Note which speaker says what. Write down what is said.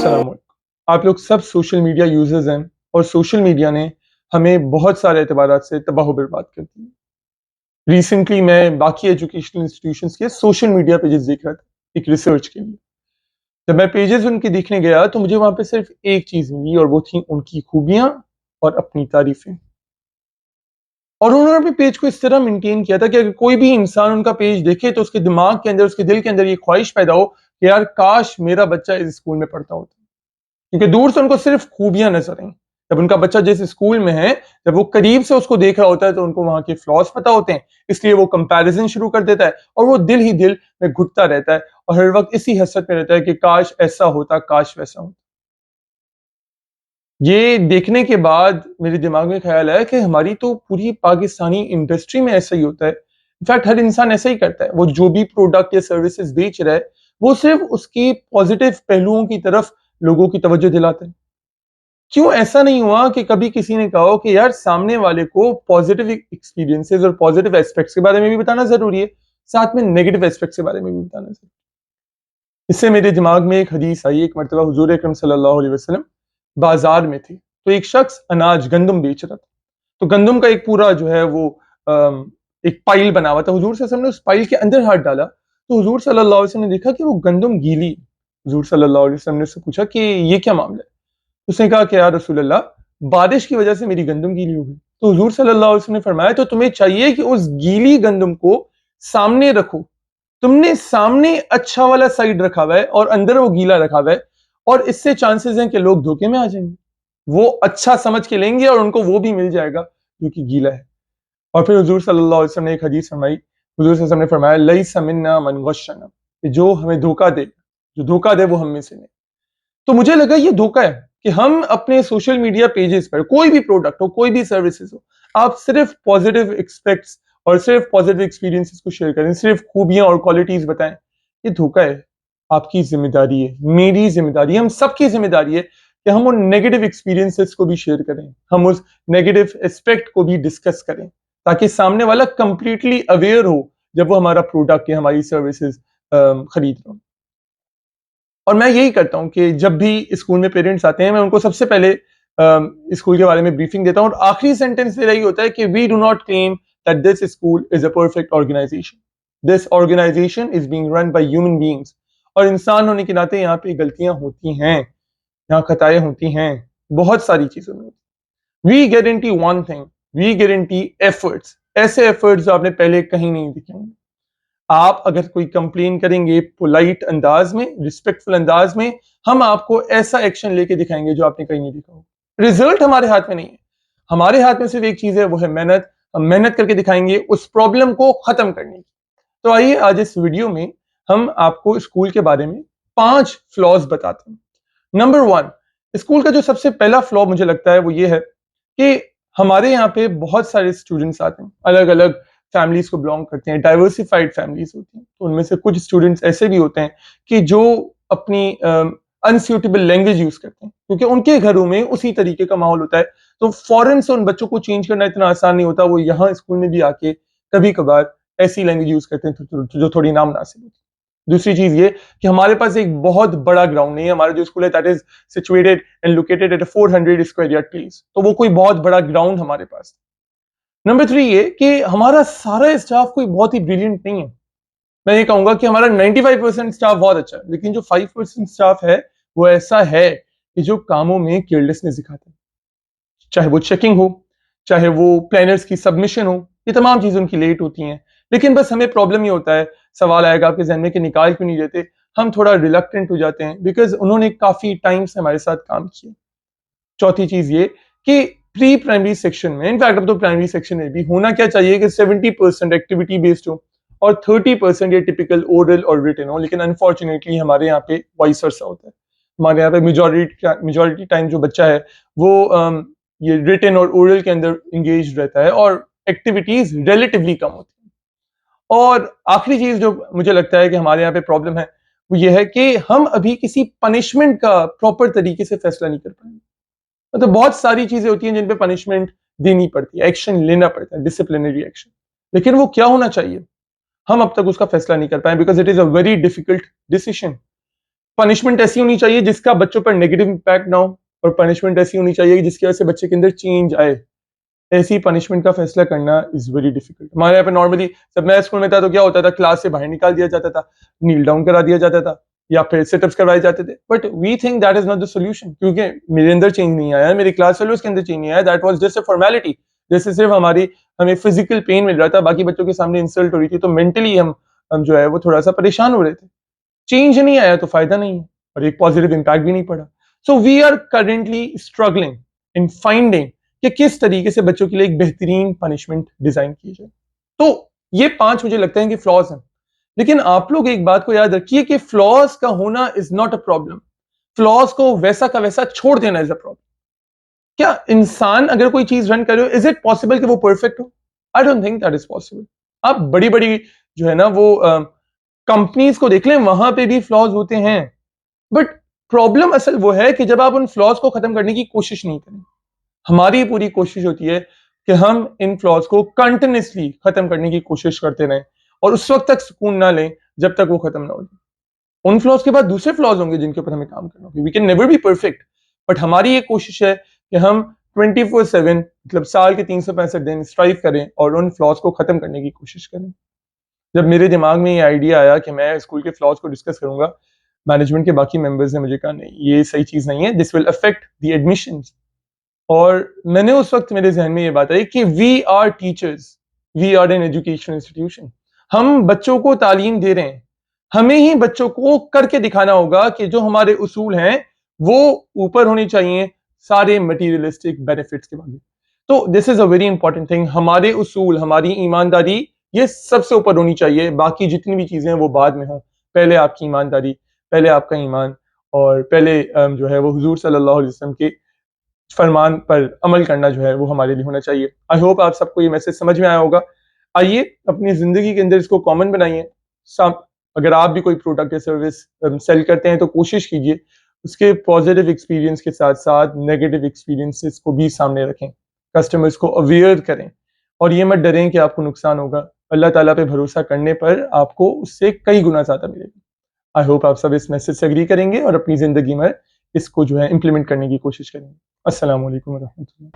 Speaker 1: अस्सलाम वालेकुम। आप लोग सब सोशल मीडिया यूजर्स हैं और सोशल मीडिया ने हमें बहुत सारे एतबारात से तबाह बर्बाद कर दी। रिसेंटली मैं बाकी एजुकेशनल इंस्टीट्यूशंस के सोशल मीडिया पेजेस देख रहा था एक रिसर्च के लिए। जब मैं पेजेस उनके देखने गया तो मुझे वहां पे सिर्फ एक चीज मिली और वो थी उनकी खूबियां और अपनी तारीफें। और उन्होंने अपने पेज को इस तरह मेंटेन किया था कि अगर कोई भी इंसान उनका पेज देखे तो उसके दिमाग के अंदर, उसके दिल के अंदर ये ख्वाहिश पैदा हो कि यार काश मेरा बच्चा इस स्कूल में पढ़ता होता, क्योंकि दूर से उनको सिर्फ खूबियां नजर आई। जब उनका बच्चा जिस स्कूल में है, जब वो करीब से उसको देख रहा होता है तो उनको वहां के फ्लॉज पता होते हैं, इसलिए वो कंपैरिजन शुरू कर देता है और वो दिल ही दिल में घुटता रहता है और हर वक्त इसी हसरत में रहता है कि काश ऐसा होता, काश वैसा होता। ये देखने के बाद मेरे दिमाग में ख्याल आया कि हमारी तो पूरी पाकिस्तानी इंडस्ट्री में ऐसा ही होता है। इनफैक्ट हर इंसान ऐसा ही करता है। वो जो भी प्रोडक्ट या सर्विसेज बेच रहा है, वो सिर्फ उसकी पॉजिटिव पहलुओं की तरफ लोगों की तवज्जो दिलाता है। क्यों ऐसा नहीं हुआ कि कभी किसी ने कहा हो कि यार सामने वाले को पॉजिटिव एक्सपीरियंसेस और पॉजिटिव एस्पेक्ट्स के बारे में भी बताना जरूरी है, साथ में नेगेटिव एस्पेक्ट्स के बारे में भी बताना जरूरी है। इससे मेरे दिमाग में एक हदीस आई। एक मरतबा हुजूर अकरम सल्लल्लाहु अलैहि वसल्लम बाजार में थे, तो एक शख्स अनाज गंदम बेच रहा था। तो गंदम का एक पूरा जो है वो एक पाइल बना हुआ था। हुजूर सल्लल्लाहु अलैहि वसल्लम ने उस पाइल के अंदर हाथ डाला तो हुजूर सल्लल्लाहु अलैहि वसल्लम ने देखा कि वो गंदम गीली है। हुजूर सल्लल्लाहु अलैहि वसल्लम ने उससे पूछा कि ये क्या मामला है। उसने कहा कि यार रसूल अल्लाह, बारिश की वजह से मेरी गंदम गीली हो गई। तो हुजूर सल्लल्लाहु अलैहि वसल्लम ने फरमाया तो तुम्हें चाहिए कि उस गीली गंदम को सामने रखो। तुमने सामने अच्छा वाला साइड रखा हुआ है और अंदर वो गीला रखा हुआ है, और इससे चांसेस हैं कि लोग धोखे में आ जाएंगे। वो अच्छा समझ के लेंगे और उनको वो भी मिल जाएगा जो कि गीला है। और फिर हुजूर सल्लल्लाहु अलैहि वसल्लम ने एक हदीस फरमाई। हुजूर सल्लल्लाहु अलैहि वसल्लम ने फरमाया लैसा मिन्ना मन गश्शना, कि जो हमें धोखा दे, जो धोखा दे वो हम में से नहीं। तो मुझे लगा ये धोखा है कि हम अपने सोशल मीडिया पेजेस पर कोई भी प्रोडक्ट हो, कोई भी सर्विसेज हो, आप सिर्फ पॉजिटिव एक्सपेक्ट्स और सिर्फ पॉजिटिव एक्सपीरियंसेस को शेयर करें, सिर्फ खूबियां और क्वालिटीज बताएं। ये धोखा है। आपकी जिम्मेदारी है, मेरी जिम्मेदारी है, हम सबकी जिम्मेदारी है कि हम उन नेगेटिव एक्सपीरियंसेस को भी शेयर करें, हम उस नेगेटिव एस्पेक्ट को भी डिस्कस करें, ताकि सामने वाला कंप्लीटली अवेयर हो जब वो हमारा प्रोडक्ट या हमारी सर्विसेज खरीद रहा हो। और मैं यही करता हूँ कि जब भी स्कूल में पेरेंट्स आते हैं, मैं उनको सबसे पहले स्कूल के बारे में ब्रीफिंग देता हूँ और आखिरी सेंटेंस मेरा यही होता है कि we do not claim that this school is a perfect organization. This organization is being run by human beings. और इंसान होने के नाते यहाँ पे गलतियां होती हैं, यहाँ खताएं होती हैं, बहुत सारी चीजों में। We guarantee one thing, we guarantee efforts, ऐसे एफर्ट्स जो आपने पहले कहीं नहीं दिखे होंगे। आप अगर कोई कंप्लेन करेंगे पोलाइट अंदाज में, रिस्पेक्टफुल अंदाज में, हम आपको ऐसा एक्शन लेके दिखाएंगे जो आपने कहीं नहीं देखा हो। रिजल्ट हमारे हाथ में नहीं है, हमारे हाथ में सिर्फ एक चीज है, वो है मेहनत। हम मेहनत करके दिखाएंगे उस प्रॉब्लम को खत्म करने की। तो आइए आज इस वीडियो में हम आपको स्कूल के बारे में 5 फ्लॉज बताते हैं। नंबर 1, स्कूल का जो सबसे पहला फ्लॉ मुझे लगता है वो ये है कि हमारे यहाँ पे बहुत सारे स्टूडेंट्स आते हैं, अलग अलग फैमिलीज को बिलोंग करते हैं, डाइवर्सिफाइड फैमिलीज होती हैं। तो उनमें से कुछ स्टूडेंट्स ऐसे भी होते हैं कि जो अपनी अनस्यूटेबल लैंग्वेज यूज करते हैं, क्योंकि उनके घरों में उसी तरीके का माहौल होता है। तो फॉरेन से उन बच्चों को चेंज करना इतना आसान नहीं होता। वो यहाँ स्कूल में भी आके कभी कभार ऐसी लैंग्वेज यूज करते हैं जो थोड़ी नामुनासिब होती है। दूसरी चीज ये कि हमारे पास एक बहुत बड़ा ग्राउंड नहीं है। हमारा जो स्कूल है that is situated and located at 400 square yard place, तो वो कोई बहुत बड़ा ग्राउंड हमारे पास। नंबर 3 ये कि हमारा सारा स्टाफ कोई बहुत ही ब्रिलियंट नहीं है। मैं ये कहूंगा कि हमारा 95% स्टाफ बहुत अच्छा है, लेकिन जो 5% स्टाफ है वो ऐसा है कि जो कामों में केयरलेसनेस दिखाता है। चाहे वो चेकिंग हो, चाहे वो प्लानर्स की सबमिशन हो, ये तमाम चीजें उनकी लेट होती हैं। लेकिन बस हमें प्रॉब्लम ये होता है, सवाल आएगा आपके जहन में कि निकाल क्यों नहीं देते। हम थोड़ा रिलक्टेंट हो जाते हैं बिकॉज उन्होंने काफी टाइम से हमारे साथ काम किया। चौथी चीज ये कि प्री प्राइमरी सेक्शन में, इनफैक्ट अब तो प्राइमरी सेक्शन में भी होना क्या चाहिए कि 70% एक्टिविटी बेस्ड हो और 30% ये टिपिकल ओरल और रिटन हो। लेकिन अनफॉर्चुनेटली हमारे यहाँ पे वाइस वर्सा होता है। हमारे यहाँ पे मेजोरिटी टाइम जो बच्चा है वो ये रिटन और ओरल के अंदर इंगेज रहता है और एक्टिविटीज रिलेटिवली कम होती है। और आखिरी चीज जो मुझे लगता है कि हमारे यहाँ पे प्रॉब्लम है वो ये है कि हम अभी किसी पनिशमेंट का प्रॉपर तरीके से फैसला नहीं कर पाएंगे। मतलब बहुत सारी चीजें होती हैं जिन पे पनिशमेंट देनी पड़ती है, एक्शन लेना पड़ता है, डिसिप्लिनरी एक्शन। लेकिन वो क्या होना चाहिए, हम अब तक उसका फैसला नहीं कर पाए because it is a very difficult decision. Punishment ऐसी होनी चाहिए जिसका बच्चों पर नेगेटिव इम्पैक्ट ना हो, और पनिशमेंट ऐसी होनी चाहिए कि जिसकी वजह से बच्चे के अंदर चेंज आए। ऐसी पनिशमेंट का फैसला करना इज वेरी डिफिकल्ट। हमारे यहाँ पे नॉर्मली जब मैं स्कूल में था तो क्या होता था, क्लास से बाहर निकाल दिया जाता था, नील डाउन करा दिया जाता था, या फिर सिटअप्स करवाए जाते थे। But we think that is not the solution, क्योंकि मेरे अंदर चेंज नहीं आया, मेरे क्लास फेलोज के अंदर चेंज नहीं आया। That was just a formality. जैसे सिर्फ हमें फिजिकल पेन मिल रहा था, बाकी बच्चों के सामने इंसल्ट हो रही थी, तो मेंटली हम जो है वो थोड़ा सा परेशान हो रहे थे। चेंज नहीं आया तो फायदा नहीं है, और एक पॉजिटिव इम्पैक्ट भी नहीं पड़ा। So we are currently struggling in finding कि किस तरीके से बच्चों के लिए एक बेहतरीन पनिशमेंट डिजाइन की जाए। तो ये 5 मुझे लगता है कि फ्लॉज हैं। लेकिन आप लोग एक बात को याद रखिए कि फ्लॉज का होना is not a problem. Flaws को वैसा का वैसा छोड़ देना इज अ प्रॉब्लम। क्या इंसान अगर कोई चीज रन करे, इज इट पॉसिबल कि वो परफेक्ट हो? I don't think that is possible. आप बड़ी बड़ी जो है ना वो कंपनीज को देख लें, वहां पे भी फ्लॉज होते हैं। बट प्रॉब्लम असल वो है कि जब आप उन फ्लॉज को खत्म करने की कोशिश नहीं करें। हमारी पूरी कोशिश होती है कि हम इन फ्लॉज को कंटिन्यूसली खत्म करने की कोशिश करते रहें, और उस वक्त तक सुकून ना लें जब तक वो खत्म ना हो जाए। उन फ्लॉज के बाद दूसरे फ्लॉज होंगे जिनके ऊपर हमें काम करना होगा। We can never be perfect, but हमारी ये कोशिश है कि हम 24/7 मतलब साल के 365 दिन स्ट्राइव करें और उन फ्लॉज को खत्म करने की कोशिश करें। जब मेरे दिमाग में ये आइडिया आया कि मैं स्कूल के फ्लॉज को डिस्कस करूंगा, मैनेजमेंट के बाकी मेंबर्स ने मुझे कहा नहीं, ये सही चीज नहीं है, this will affect the admissions. और मैंने उस वक्त मेरे जहन में ये बात आई कि we are teachers, we are an education institution. हम बच्चों को तालीम दे रहे हैं, हमें ही बच्चों को करके दिखाना होगा कि जो हमारे उसूल हैं वो ऊपर होनी चाहिए सारे मटीरियलिस्टिक बेनिफिट्स के बारे। तो this is a very important thing. हमारे उसूल, हमारी ईमानदारी, ये सबसे ऊपर होनी चाहिए। बाकी जितनी भी चीजें हैं वो बाद में हो। पहले आपकी ईमानदारी, पहले आपका ईमान, और पहले जो है वो हुजूर सल्लल्लाहु अलैहि वसल्लम के फरमान पर अमल करना जो है वो हमारे लिए होना चाहिए। आई होप आप सबको ये मैसेज समझ में आया होगा। आइए अपनी जिंदगी के अंदर इसको कॉमन बनाइए। अगर आप भी कोई प्रोडक्ट या सर्विस सेल करते हैं तो कोशिश कीजिए उसके पॉजिटिव एक्सपीरियंस के साथ साथ नेगेटिव एक्सपीरियंसेस को भी सामने रखें, कस्टमर्स को अवेयर करें, और ये मत डरें कि आपको नुकसान होगा। अल्लाह ताला पे भरोसा करने पर आपको उससे कई गुना ज्यादा मिलेगा। आई होप आप सब इस मैसेज से एग्री करेंगे और अपनी जिंदगी में इसको जो है इम्प्लीमेंट करने की कोशिश करेंगे। अस्सलाम वालेकुम रहमतुल्लाह।